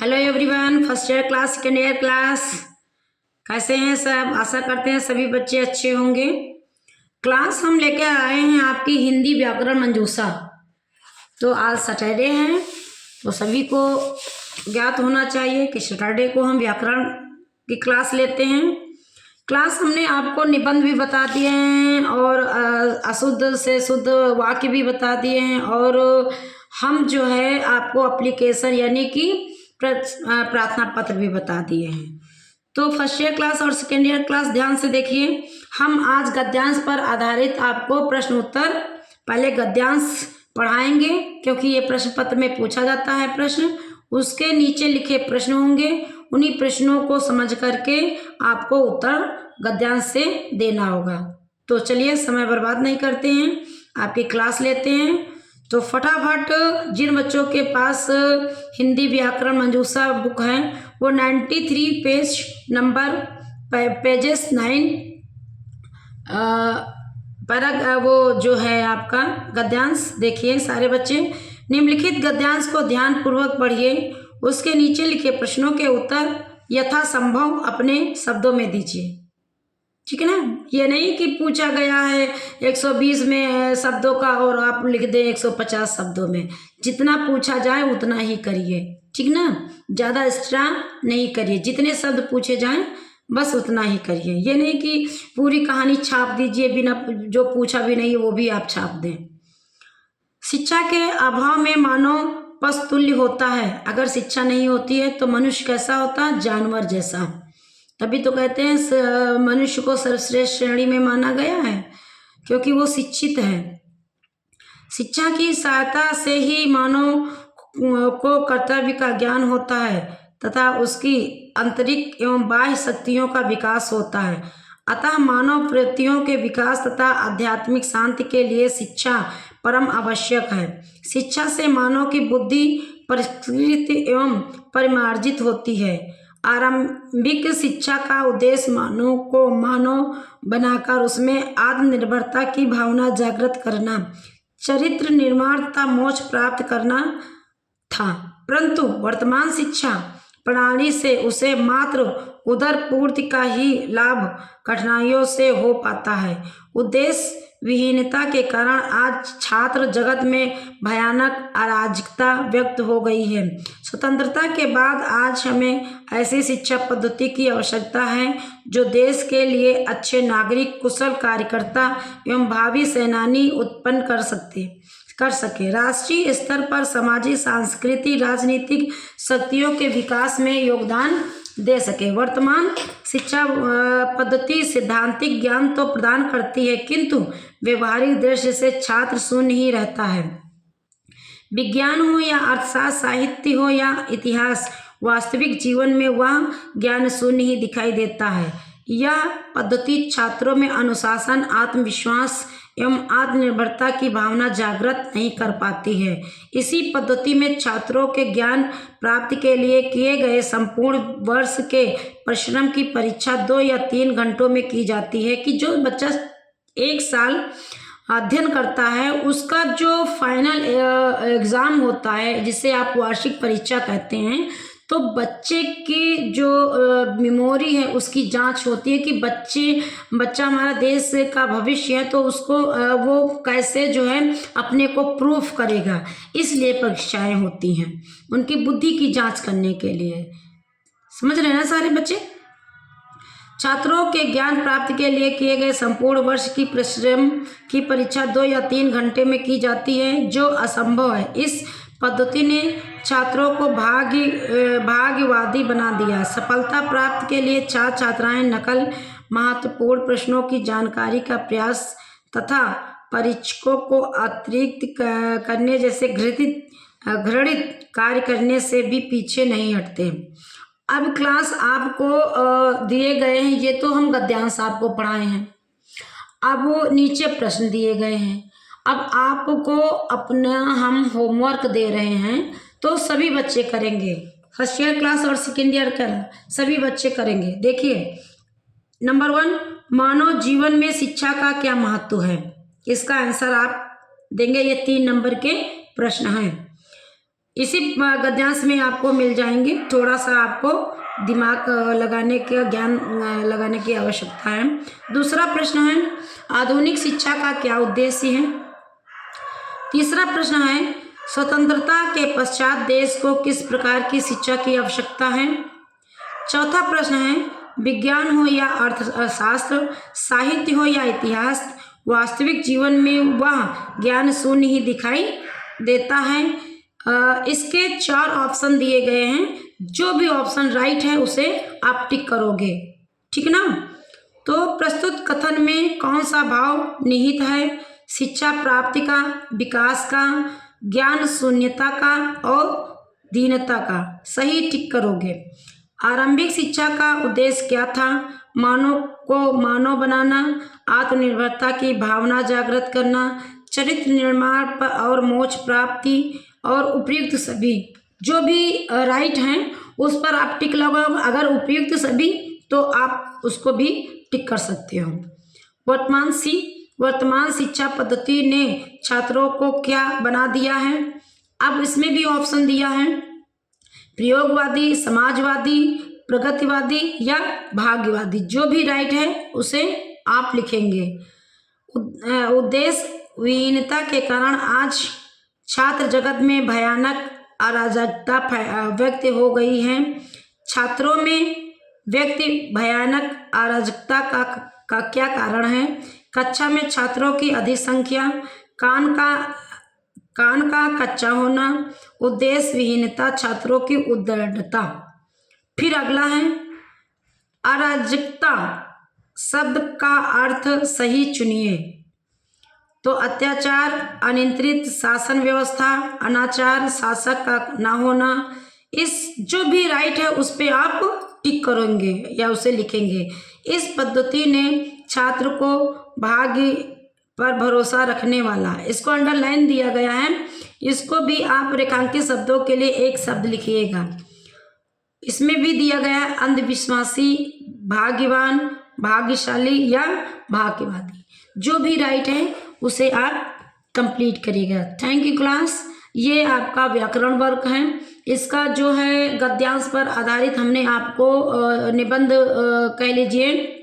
Hello everyone, first year class, second year class, कैसे हैं सब। आशा करते हैं सभी बच्चे अच्छे होंगे। क्लास हम लेकर आए हैं आपकी हिंदी व्याकरण मंजूषा। तो आज सैटरडे है तो सभी को ज्ञात होना चाहिए कि सैटरडे को हम व्याकरण की क्लास लेते हैं। क्लास हमने आपको निबंध भी बता दिए हैं और अशुद्ध से शुद्ध वाक्य भी बता दिए हैं, और हम जो है आपको एप्लीकेशन यानी कि प्रार्थना पत्र भी बता दिए हैं। तो फर्स्ट ईयर क्लास और सेकेंड ईयर क्लास ध्यान से देखिए। हम आज गद्यांश पर आधारित आपको प्रश्न उत्तर, पहले गद्यांश पढ़ाएंगे क्योंकि ये प्रश्न पत्र में पूछा जाता है प्रश्न। उसके नीचे लिखे प्रश्न होंगे, उन्हीं प्रश्नों को समझ करके आपको उत्तर गद्यांश से देना होगा। तो चलिए समय बर्बाद नहीं करते हैं, आपकी क्लास लेते हैं। तो फटाफट जिन बच्चों के पास हिंदी व्याकरण मंजूषा बुक है वो 93 पेज नंबर पेजेस 9 पर वो जो है आपका गद्यांश देखिए सारे बच्चे। निम्नलिखित गद्यांश को ध्यानपूर्वक पढ़िए, उसके नीचे लिखे प्रश्नों के उत्तर यथासंभव अपने शब्दों में दीजिए। ठीक है ना, ये नहीं कि पूछा गया है 120 में शब्दों का और आप लिख दें 150 शब्दों में। जितना पूछा जाए उतना ही करिए, ठीक ना, ज़्यादा एक्स्ट्रा नहीं करिए। जितने शब्द पूछे जाएं बस उतना ही करिए। ये नहीं कि पूरी कहानी छाप दीजिए बिना जो पूछा भी नहीं है वो भी आप छाप दें। शिक्षा के अभाव में मानव पशु तुल्य होता है। अगर शिक्षा नहीं होती है तो मनुष्य कैसा होता है? जानवर जैसा। तभी तो कहते हैं मनुष्य को सर्वश्रेष्ठ श्रेणी में माना गया है क्योंकि वो शिक्षित है। शिक्षा की सहायता से ही मानव को कर्तव्य का ज्ञान होता है तथा उसकी आंतरिक एवं बाह्य शक्तियों का विकास होता है। अतः मानव प्रवृत्तियों के विकास तथा आध्यात्मिक शांति के लिए शिक्षा परम आवश्यक है। शिक्षा से मानव की बुद्धि परिष्कृत एवं परिमार्जित होती है। आरंभिक शिक्षा का उद्देश्य मानव को मानव बनाकर उसमें आत्मनिर्भरता की भावना जागृत करना, चरित्र निर्माण तथा मोक्ष प्राप्त करना था। परंतु वर्तमान शिक्षा प्रणाली से उसे मात्र उदर पूर्ति का ही लाभ कठिनाइयों से हो पाता है। उद्देश्य विहीनता के कारण आज छात्र जगत में भयानक अराजकता व्यक्त हो गई है। स्वतंत्रता के बाद आज हमें ऐसी शिक्षा पद्धति की आवश्यकता है जो देश के लिए अच्छे नागरिक, कुशल कार्यकर्ता एवं भावी सेनानी उत्पन्न कर सके। राष्ट्रीय स्तर पर सामाजिक, सांस्कृतिक, राजनीतिक शक्तियों के विकास में योगदान दे सके। वर्तमान शिक्षा पद्धति सैद्धांतिक ज्ञान तो प्रदान करती है किंतु व्यवहारिक दृष्टि से छात्र शून्य ही रहता है। विज्ञान हो या अर्थशास्त्र, साहित्य हो या इतिहास, वास्तविक जीवन में वह ज्ञान शून्य ही दिखाई देता है। यह पद्धति छात्रों में अनुशासन, आत्मविश्वास एवं आत्मनिर्भरता की भावना जागृत नहीं कर पाती है। इसी पद्धति में छात्रों के ज्ञान प्राप्ति के लिए किए गए संपूर्ण वर्ष के परिश्रम की परीक्षा 2 या 3 घंटों में की जाती है कि जो बच्चा 1 साल अध्ययन करता है उसका जो फाइनल एग्ज़ाम होता है जिसे आप वार्षिक परीक्षा कहते हैं, तो बच्चे की जो मेमोरी है उसकी जांच होती है कि बच्चा हमारा देश का भविष्य है तो उसको वो कैसे जो है अपने को प्रूफ करेगा। इसलिए परीक्षाएं होती हैं उनकी बुद्धि की जांच करने के लिए। समझ रहे हैं ना सारे बच्चे? छात्रों के ज्ञान प्राप्ति के लिए किए गए संपूर्ण वर्ष की परिश्रम की परीक्षा 2 या 3 घंटे में की जाती है जो असंभव है। इस पद्धति ने छात्रों को भाग्यवादी बना दिया। सफलता प्राप्त के लिए छात्र छात्राएं नकल, महत्वपूर्ण प्रश्नों की जानकारी का प्रयास तथा परीक्षकों को अतिरिक्त करने जैसे घृणित कार्य करने से भी पीछे नहीं हटते। अब क्लास आपको दिए गए हैं, ये तो हम गद्यांश आपको पढ़ाए हैं। अब वो नीचे प्रश्न दिए गए हैं। अब आपको अपना हम होमवर्क दे रहे हैं तो सभी बच्चे करेंगे। फर्स्ट ईयर क्लास और सेकेंड ईयर का सभी बच्चे करेंगे। देखिए, नंबर 1, मानव जीवन में शिक्षा का क्या महत्व है? इसका आंसर आप देंगे। ये 3 नंबर के प्रश्न हैं। इसी गद्यांश में आपको मिल जाएंगे। थोड़ा सा आपको दिमाग लगाने का, ज्ञान लगाने की आवश्यकता है। दूसरा प्रश्न है, आधुनिक शिक्षा का क्या उद्देश्य है? तीसरा प्रश्न है, स्वतंत्रता के पश्चात देश को किस प्रकार की शिक्षा की आवश्यकता है? चौथा प्रश्न है, विज्ञान हो या अर्थशास्त्र, साहित्य हो या इतिहास, वास्तविक जीवन में वह ज्ञान शून्य ही दिखाई देता है। इसके 4 ऑप्शन दिए गए हैं, जो भी ऑप्शन राइट है उसे आप टिक करोगे, ठीक ना। तो प्रस्तुत कथन में कौन सा भाव निहित है? शिक्षा प्राप्ति का, विकास का, ज्ञान शून्यता का और दीनता का। सही टिक करोगे। आरंभिक शिक्षा का उद्देश्य क्या था? मानव को मानव बनाना, आत्मनिर्भरता की भावना जागृत करना, चरित्र निर्माण और मोक्ष प्राप्ति और उपयुक्त सभी। जो भी राइट हैं उस पर आप टिक लगाओ। अगर उपयुक्त सभी तो आप उसको भी टिक कर सकते हो। वर्तमान शिक्षा पद्धति ने छात्रों को क्या बना दिया है? अब इसमें भी ऑप्शन दिया है, प्रयोगवादी, समाजवादी, प्रगतिवादी या भाग्यवादी। जो भी राइट है उसे आप लिखेंगे। उद्देश्य, विहीनता के कारण आज छात्र जगत में भयानक अराजकता व्यक्त हो गई है। छात्रों में व्यक्ति भयानक अराजकता का क्या कारण है? कक्षा में छात्रों की अधिक संख्या, कान का कच्चा होना, उद्देश्य विहीनता, छात्रों की उद्दंडता। फिर अगला है, अराजकता शब्द का अर्थ सही चुनिए। तो अत्याचार, अनियंत्रित शासन व्यवस्था, अनाचार, शासक का ना होना। इस जो भी राइट है उस पे आप टिक करेंगे या उसे लिखेंगे। इस पद्धति ने छात्र को भाग्य पर भरोसा रखने वाला, इसको अंडरलाइन दिया गया है। इसको भी आप रेखांकित शब्दों के लिए एक शब्द लिखिएगा। इसमें भी दिया गया है अंधविश्वासी, भाग्यवान, भाग्यशाली या भाग्यवादी। जो भी राइट है उसे आप कंप्लीट करिएगा। Thank you class. ये आपका व्याकरण वर्ग है। इसका जो है गद्यांश पर आधारित हमने आपको निबंध कह लीजिए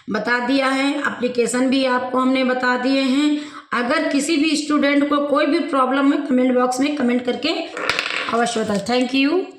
बता दिया है। एप्लीकेशन भी आपको हमने बता दिए हैं। अगर किसी भी स्टूडेंट को कोई भी प्रॉब्लम है कमेंट बॉक्स में कमेंट करके अवश्य बताएं। Thank you.